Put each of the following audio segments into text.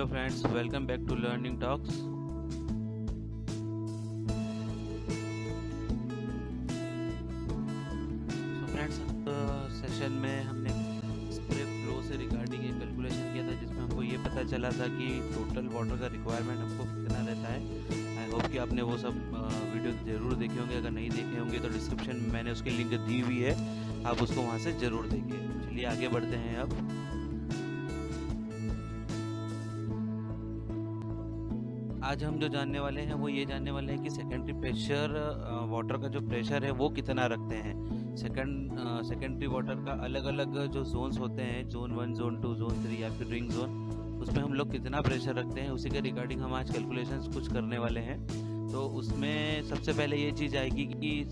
Hello friends, welcome back to Learning Talks. So friends, session में हमने spray flow से regarding एक calculation किया था जिसमें हमको ये पता चला था कि टोटल वाटर का रिक्वायरमेंट हमको कितना रहता है। आई होप कि आपने वो सब वीडियो ज़रूर देखे होंगे। अगर नहीं देखे होंगे तो डिस्क्रिप्शन में मैंने उसकी लिंक दी हुई है, आप उसको वहाँ से ज़रूर देखिए। चलिए आगे बढ़ते हैं। अब आज हम जो जानने वाले हैं वो ये जानने वाले हैं कि सेकेंडरी प्रेशर वाटर का जो प्रेशर है वो कितना रखते हैं। सेकेंडरी वाटर का अलग अलग जो जोन्स होते हैं, जोन 1, जोन 2, जोन 3 या फिर रिंग जोन, उसमें हम लोग कितना प्रेशर रखते हैं उसी के रिगार्डिंग हम आज कैलकुलेशंस कुछ करने वाले हैं। तो उसमें सबसे पहले ये चीज़ आएगी कि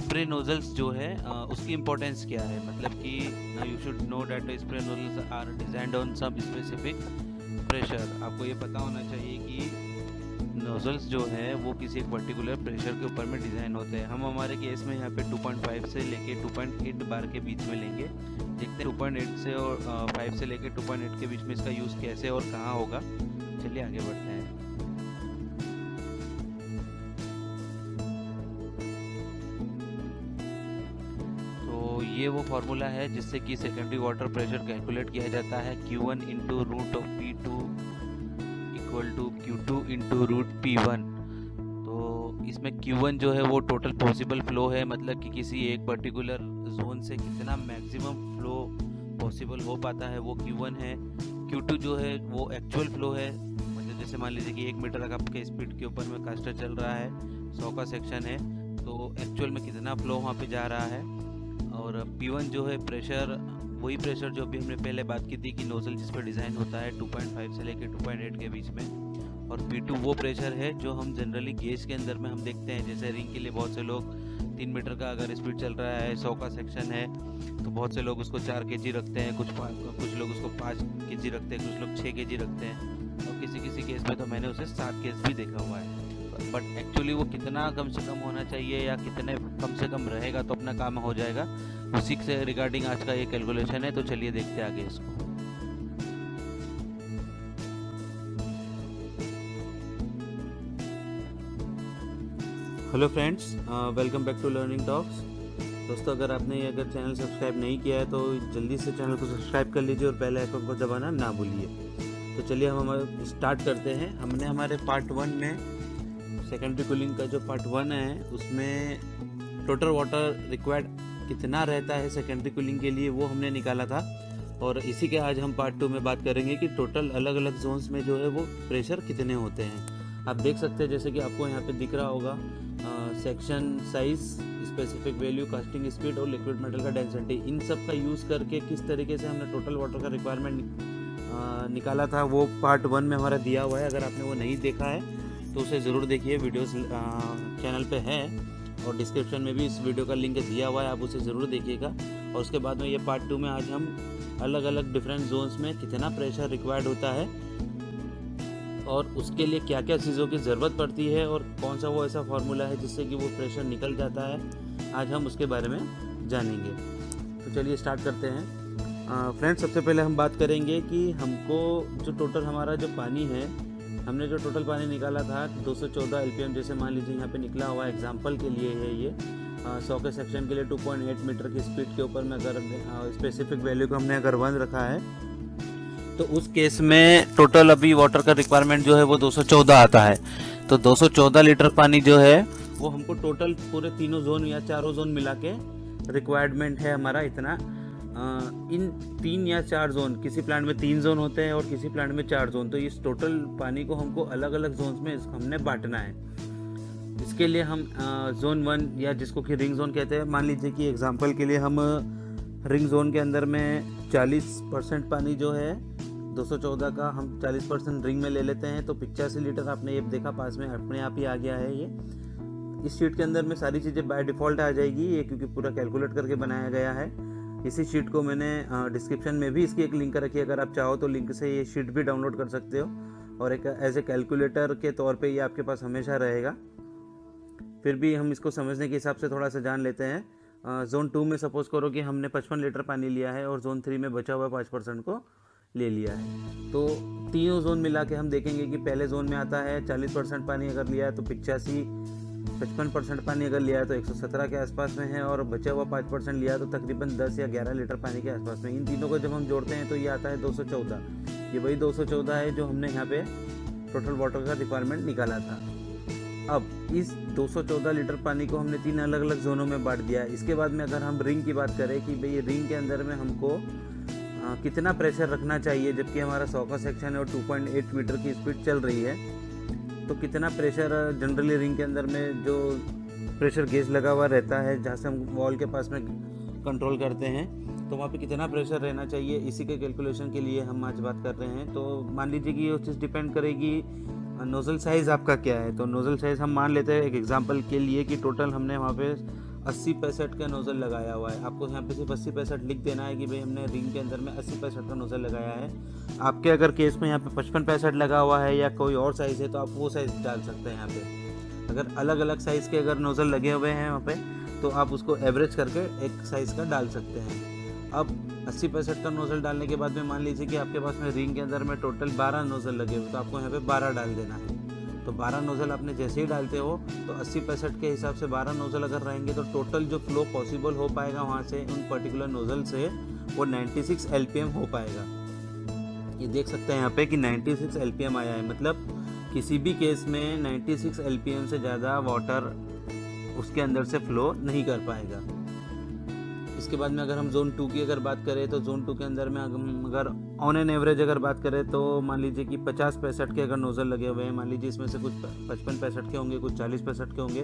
स्प्रे नोजल्स जो है उसकी इम्पोर्टेंस क्या है। मतलब कि you should know that spray nozzles are designed on some specific pressure. आपको ये पता होना चाहिए कि नोजल्स जो है वो किसी एक पर्टिकुलर प्रेशर के ऊपर में डिज़ाइन होते हैं। हम हमारे केस में यहाँ पे 2.5 से लेके 2.8 बार के बीच में लेंगे। देखते हैं 2.8 से और 5 से लेके 2.8 के बीच में इसका यूज़ कैसे और कहाँ होगा। चलिए आगे बढ़ते हैं। तो ये वो फार्मूला है जिससे कि सेकेंडरी वाटर प्रेशर कैलकुलेट किया जाता है। Q1 into root of P2 equal to Q2 into root P1। तो इसमें Q1 जो है वो टोटल पॉसिबल फ्लो है, मतलब कि किसी एक पर्टिकुलर जोन से कितना मैक्सिमम फ्लो पॉसिबल हो पाता है वो Q1 है। Q2 जो है वो एक्चुअल फ्लो है, मतलब जैसे मान लीजिए कि 1 मीटर आपके स्पीड के ऊपर में कास्टर चल रहा है, 100 का सेक्शन है, तो एक्चुअल में कितना फ्लो वहाँ पे जा रहा है। और P1 जो है प्रेशर, वही प्रेशर जो अभी हमने पहले बात की थी कि नोजल जिस पर डिज़ाइन होता है 2.5 से लेकर 2.8 के बीच में। और P2 वो प्रेशर है जो हम जनरली गेज के अंदर में हम देखते हैं। जैसे रिंग के लिए बहुत से लोग 3 मीटर का अगर स्पीड चल रहा है, 100 का सेक्शन है, तो बहुत से लोग उसको 4 kg रखते हैं, कुछ लोग उसको 5 kg रखते हैं, कुछ लोग 6 kg रखते हैं, और किसी केस में तो मैंने उसे 7 केस भी देखा हुआ है। बट एक्चुअली वो कितना कम से कम होना चाहिए या कितने कम से कम रहेगा तो अपना काम हो जाएगा, उसी से रिगार्डिंग आज का ये कैलकुलेशन है। तो चलिए देखते हैं आगे इसको। Hello friends, welcome back to learning talks. दोस्तों, अगर आपने अगर चैनल सब्सक्राइब नहीं किया है तो जल्दी से चैनल को सब्सक्राइब कर लीजिए और बेल आइकन को दबाना ना भूलिए। तो चलिए हम स्टार्ट करते हैं। हमने हमारे पार्ट 1 में सेकेंडरी कूलिंग का जो पार्ट 1 है उसमें टोटल वाटर रिक्वायर्ड कितना रहता है सेकेंडरी कूलिंग के लिए वो हमने निकाला था। और इसी के आज हम पार्ट 2 में बात करेंगे कि टोटल अलग अलग जोन्स में जो है वो प्रेशर कितने होते हैं। आप देख सकते हैं जैसे कि आपको यहाँ पे दिख रहा होगा section size, specific value, casting speed और लिक्विड मेटल का डेंसिटी, इन सब का यूज़ करके किस तरीके से हमने टोटल वाटर का रिक्वायरमेंट निकाला था वो पार्ट 1 में हमारा दिया हुआ है। अगर आपने वो नहीं देखा है तो उसे ज़रूर देखिए, वीडियोस चैनल पे है और डिस्क्रिप्शन में भी इस वीडियो का लिंक दिया हुआ है, आप उसे ज़रूर देखिएगा। और उसके बाद में ये पार्ट 2 में आज हम अलग अलग डिफरेंट जोन्स में कितना प्रेशर रिक्वायर्ड होता है और उसके लिए क्या क्या चीज़ों की ज़रूरत पड़ती है और कौन सा वो ऐसा फार्मूला है जिससे कि वो प्रेशर निकल जाता है, आज हम उसके बारे में जानेंगे। तो चलिए स्टार्ट करते हैं। फ्रेंड्स, सबसे पहले हम बात करेंगे कि हमको जो टोटल हमारा जो पानी है, हमने जो टोटल पानी निकाला था 214 LPM, जैसे मान लीजिए यहाँ पे निकला हुआ एग्जांपल के लिए है ये 100 के सेक्शन के लिए 2.8 मीटर की स्पीड के ऊपर में अगर स्पेसिफिक वैल्यू को हमने अगर 1 रखा है तो उस केस में टोटल अभी वाटर का रिक्वायरमेंट जो है वो 214 आता है। तो 214 लीटर पानी जो है वो हमको टोटल पूरे तीनों जोन या चारों जोन मिला के रिक्वायरमेंट है हमारा इतना। इन 3 या 4 जोन, किसी प्लांट में 3 जोन होते हैं और किसी प्लांट में 4 जोन, तो इस टोटल पानी को हमको अलग अलग जोन्स में हमने बांटना है। इसके लिए हम जोन 1 या जिसको कि रिंग जोन कहते हैं, मान लीजिए कि एग्जांपल के लिए हम रिंग जोन के अंदर में 40% पानी जो है 214 का हम 40% रिंग में ले लेते हैं, तो 85 लीटर आपने ये देखा पास में अपने आप ही आ गया है। ये इस शीट के अंदर में सारी चीज़ें बाय डिफ़ॉल्ट आ जाएगी, ये क्योंकि पूरा कैलकुलेट करके बनाया गया है। इसी शीट को मैंने डिस्क्रिप्शन में भी इसकी एक लिंक रखी है, अगर आप चाहो तो लिंक से ये शीट भी डाउनलोड कर सकते हो और एक एज ए कैलकुलेटर के तौर पे ये आपके पास हमेशा रहेगा। फिर भी हम इसको समझने के हिसाब से थोड़ा सा जान लेते हैं। जोन 2 में सपोज करो कि हमने 55 लीटर पानी लिया है और जोन 3 में बचा हुआ 5% को ले लिया है। तो तीनों जोन मिला के हम देखेंगे कि पहले जोन में आता है 40% पानी अगर लिया है तो 55% पानी अगर लिया है तो 117 के आसपास में है, और बचा हुआ 5% लिया है तो तकरीबन 10 या 11 लीटर पानी के आसपास में। इन तीनों को जब हम जोड़ते हैं तो ये आता है 214। ये वही 214 है जो हमने यहाँ पे टोटल वाटर का रिक्वायरमेंट निकाला था। अब इस 214 लीटर पानी को हमने 3 अलग अलग जोनों में बांट दिया। इसके बाद में अगर हम रिंग की बात करें कि भाई रिंग के अंदर में हमको कितना प्रेशर रखना चाहिए, जबकि हमारा 100 का सेक्शन है और 2.8 मीटर की स्पीड चल रही है, तो कितना प्रेशर जनरली रिंग के अंदर में जो प्रेशर गेज लगा हुआ रहता है जहाँ से हम वॉल के पास में कंट्रोल करते हैं, तो वहाँ पे कितना प्रेशर रहना चाहिए, इसी के कैलकुलेशन के लिए हम आज बात कर रहे हैं। तो मान लीजिए कि ये चीज़ डिपेंड करेगी नोज़ल साइज़ आपका क्या है। तो नोज़ल साइज़ हम मान लेते हैं एक एग्जांपल के लिए कि टोटल हमने वहाँ पे 80-65 का नोज़ल लगाया हुआ है। आपको यहाँ पे सिर्फ 80-65 लिख देना है कि भाई हमने रिंग के अंदर में 80-65 का नोज़ल लगाया है। आपके अगर केस में यहाँ पे 55-65 लगा हुआ है या कोई और साइज़ है तो आप वो साइज़ डाल सकते हैं यहाँ पे। अगर अलग अलग साइज़ के अगर नोज़ल लगे हुए हैं वहाँ पे तो आप उसको एवरेज करके एक साइज़ का डाल सकते हैं। अब 80-65 का नोज़ल डालने के बाद में मान लीजिए कि आपके पास में रिंग के अंदर में टोटल 12 नोज़ल लगे हुए, तो आपको यहाँ पे 12 डाल देना है। तो 12 नोज़ल आपने जैसे ही डालते हो तो 80-65 के हिसाब से 12 नोज़ल अगर रहेंगे तो टोटल जो फ्लो पॉसिबल हो पाएगा वहाँ से उन पर्टिकुलर नोज़ल से वो 96 LPM हो पाएगा। ये देख सकते हैं यहाँ पे कि 96 LPM आया है, मतलब किसी भी केस में 96 LPM से ज़्यादा वाटर उसके अंदर से फ्लो नहीं कर पाएगा। इसके बाद में अगर हम जोन 2 की अगर बात करें तो जोन 2 के अंदर में अगर ऑन एन एवरेज अगर बात करें तो मान लीजिए कि 50-65 के अगर नोज़ल लगे हुए हैं, मान लीजिए इसमें से कुछ 55-65 के होंगे, कुछ 40-65 के होंगे।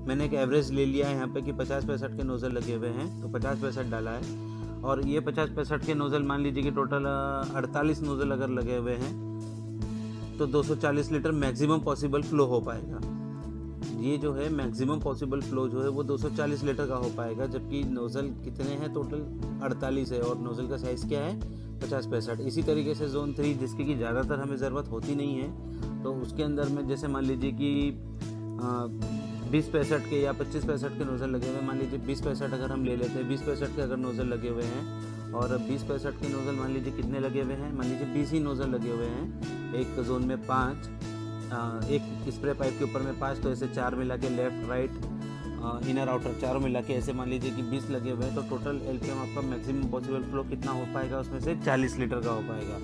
मैंने एक एवरेज ले लिया है यहाँ पे कि 50-65 के नोज़ल लगे हुए हैं तो 50-65 डाला है। और ये 50-65 के नोज़ल मान लीजिए कि टोटल 48 नोज़ल अगर लगे हुए हैं तो 240 लीटर मैक्सिमम पॉसिबल फ्लो हो पाएगा। ये जो है मैक्सिमम पॉसिबल फ्लो जो है वो 240 लीटर का हो पाएगा, जबकि नोज़ल कितने हैं टोटल 48 है और नोज़ल का साइज़ क्या है 50-65। इसी तरीके से जोन 3 जिसकी कि ज़्यादातर हमें ज़रूरत होती नहीं है, तो उसके अंदर में जैसे मान लीजिए कि 20-65 के या 25-65 के नोज़ल लगे हुए हैं। मान लीजिए 20-65 अगर हम ले लेते हैं, 20-65 के अगर नोज़ल लगे हुए हैं और 20-65 के नोज़ल मान लीजिए कितने लगे हुए हैं, मान लीजिए 20 ही नोज़ल लगे हुए हैं। एक जोन में 5, एक स्प्रे पाइप के ऊपर में 5, तो ऐसे 4 मिला के लेफ़्ट राइट इनर आउटर चारों मिला के ऐसे मान लीजिए कि 20 लगे हुए हैं, तो टोटल LPM आपका मैक्सिमम पॉसिबल फ्लो कितना हो पाएगा, उसमें से 40 लीटर का हो पाएगा।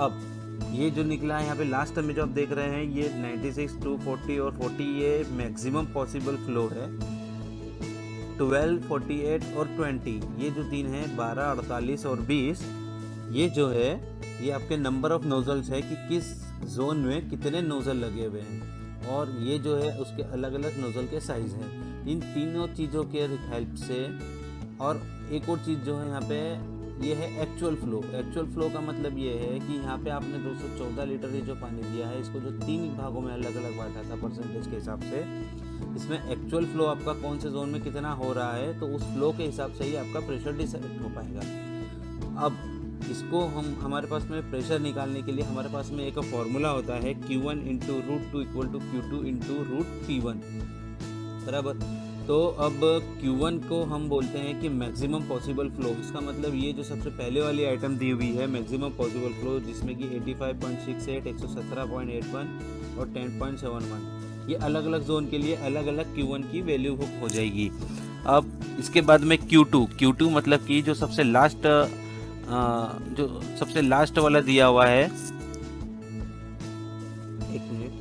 अब ये जो निकला है यहाँ पे लास्ट में जो आप देख रहे हैं ये 96, 240 और 40 ये मैक्सिमम पॉसिबल फ्लो है। 12, 48 और 20 ये जो तीन हैं 12, 48 और 20 ये जो है ये आपके नंबर ऑफ नोज़ल्स है कि किस जोन में कितने नोज़ल लगे हुए हैं, और ये जो है उसके अलग अलग नोज़ल के साइज़ हैं। इन तीनों चीज़ों के हेल्प से, और एक और चीज़ जो है यहाँ पे ये है एक्चुअल फ्लो। एक्चुअल फ्लो का मतलब ये है कि यहाँ पे आपने 214 लीटर ये जो पानी दिया है इसको जो 3 भागों में अलग अलग बांटा था परसेंटेज के हिसाब से, इसमें एक्चुअल फ्लो आपका कौन से जोन में कितना हो रहा है तो उस फ्लो के हिसाब से ही आपका प्रेशर डिसाइड हो पाएगा। अब इसको हमारे पास में प्रेशर निकालने के लिए हमारे पास में एक फॉर्मूला होता है Q1 × √2 = Q2 × √P1 बराबर। तो अब Q1 को हम बोलते हैं कि मैक्सिमम पॉसिबल फ्लो। इसका मतलब ये जो सबसे पहले वाली आइटम दी हुई है मैक्सिमम पॉसिबल फ्लो, जिसमें कि 85.68, 117.81 और 10.71, ये अलग अलग जोन के लिए अलग अलग Q1 की वैल्यू हो जाएगी। अब इसके बाद में Q2 मतलब कि जो सबसे लास्ट वाला दिया हुआ है, एक मिनट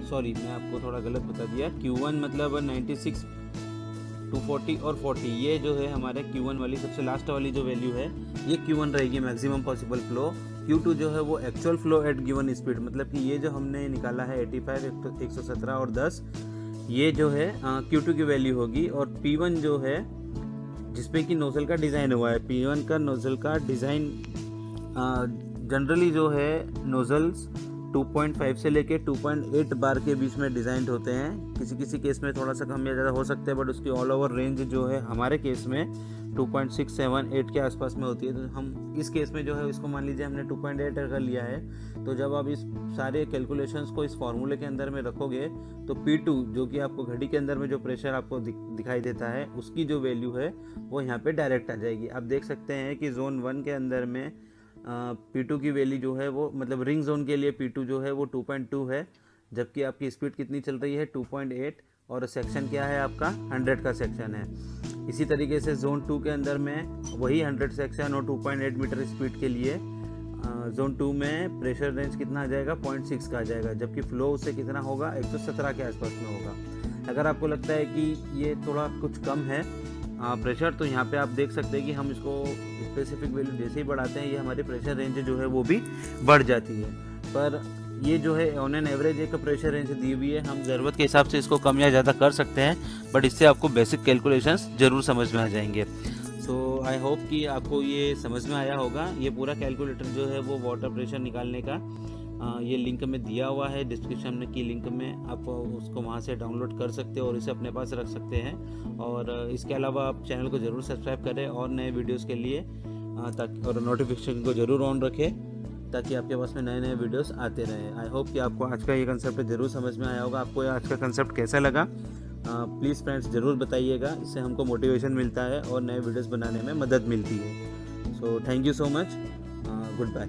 सॉरी मैं आपको थोड़ा गलत बता दिया। Q1 मतलब 96, 240 और 40 ये जो है हमारे Q1 वाली सबसे लास्ट वाली जो वैल्यू है ये Q1 रहेगी मैक्सिमम पॉसिबल फ्लो। Q2 जो है वो actual flow at given speed, मतलब कि ये जो हमने निकाला है 85, 117 और 10 ये जो है Q2 की वैल्यू होगी। और P1 जो है जिसपे कि नोज़ल का डिज़ाइन हुआ है, P1 का नोज़ल का डिज़ाइन जनरली जो है नोज़ल्स 2.5 से लेके 2.8 बार के बीच में डिज़ाइन होते हैं। किसी किसी केस में थोड़ा सा कम या ज़्यादा हो सकता है, बट उसकी ऑल ओवर रेंज जो है हमारे केस में 2.6, 7, 8 के आसपास में होती है। तो हम इस केस में जो है इसको मान लीजिए हमने 2.8 अगर लिया है, तो जब आप इस सारे कैलकुलेशंस को इस फॉर्मूले के अंदर में रखोगे तो P2 जो कि आपको घड़ी के अंदर में जो प्रेशर आपको दिखाई देता है उसकी जो वैल्यू है वो यहाँ पे डायरेक्ट आ जाएगी। आप देख सकते हैं कि जोन 1 के अंदर में P2 की वैल्यू जो है वो मतलब रिंग जोन के लिए P2 जो है वो 2.2 है, जबकि आपकी स्पीड कितनी चल रही है 2.8, और सेक्शन क्या है आपका 100 का सेक्शन है। इसी तरीके से जोन 2 के अंदर में वही 100 सेक्शन और 2.8 मीटर स्पीड के लिए जोन 2 में प्रेशर रेंज कितना आ जाएगा 0.6 का आ जाएगा, जबकि फ्लो उससे कितना होगा 117 के आसपास में होगा। अगर आपको लगता है कि ये थोड़ा कुछ कम है प्रेशर, तो यहाँ पे आप देख सकते हैं कि हम इसको स्पेसिफिक वैल्यू जैसे ही बढ़ाते हैं ये हमारी प्रेशर रेंज जो है वो भी बढ़ जाती है। पर ये जो है ऑन एन एवरेज एक प्रेशर रेंज दी हुई है, हम ज़रूरत के हिसाब से इसको कम या ज़्यादा कर सकते हैं, बट इससे आपको बेसिक कैलकुलेशंस ज़रूर समझ में आ जाएंगे। सो आई होप कि आपको ये समझ में आया होगा। ये पूरा कैलकुलेटर जो है वो वाटर प्रेशर निकालने का ये लिंक में दिया हुआ है डिस्क्रिप्शन की लिंक में, आप उसको वहाँ से डाउनलोड कर सकते हो और इसे अपने पास रख सकते हैं। और इसके अलावा आप चैनल को ज़रूर सब्सक्राइब करें और नए वीडियोस के लिए ताकि और नोटिफिकेशन को ज़रूर ऑन रखें ताकि आपके पास में नए नए वीडियोस आते रहें। आई होप कि आपको आज का ये कंसेप्ट ज़रूर समझ में आया होगा। आपको आज का कंसेप्ट कैसा लगा प्लीज़ फ्रेंड्स ज़रूर बताइएगा, इससे हमको मोटिवेशन मिलता है और नए वीडियोस बनाने में मदद मिलती है। So thank you so much, goodbye.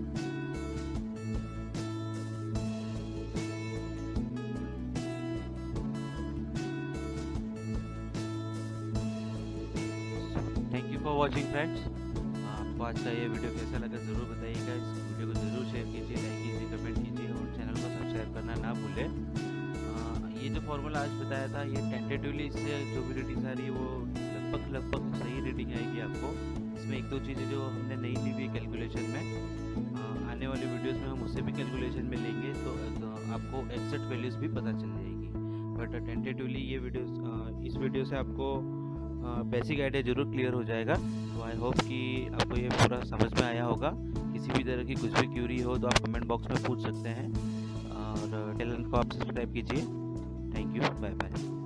Thank you for watching friends. आपको आज का ये वीडियो कैसा लगा ज़रूर बताइएगा। इस वीडियो को ज़रूर शेयर कीजिए, लाइक कीजिए, कमेंट कीजिए और चैनल को सब्सक्राइब करना ना भूलें। ये जो फार्मूला आज बताया था ये टेंटेटिवली इससे जो भी रीडिंग आ रही है वो लगभग सही रीडिंग आएगी आपको। इसमें एक दो चीज़ें जो हमने नहीं ली हुई कैलकुलेशन में, आने वाले वीडियोस में हम उससे भी कैलकुलेशन में लेंगे तो आपको एग्जैक्ट वैल्यूज़ भी पता चल जाएगी। बट टेंटेटिवली ये वीडियोस इस वीडियो से आपको बेसिक आइडिया ज़रूर क्लियर हो जाएगा। तो आई होप कि आपको ये पूरा समझ में आया होगा। किसी भी तरह की कुछ भी क्यूरी हो तो आप कमेंट बॉक्स में पूछ सकते हैं और चैनल को आप सब्सक्राइब कीजिए। Thank you, bye bye.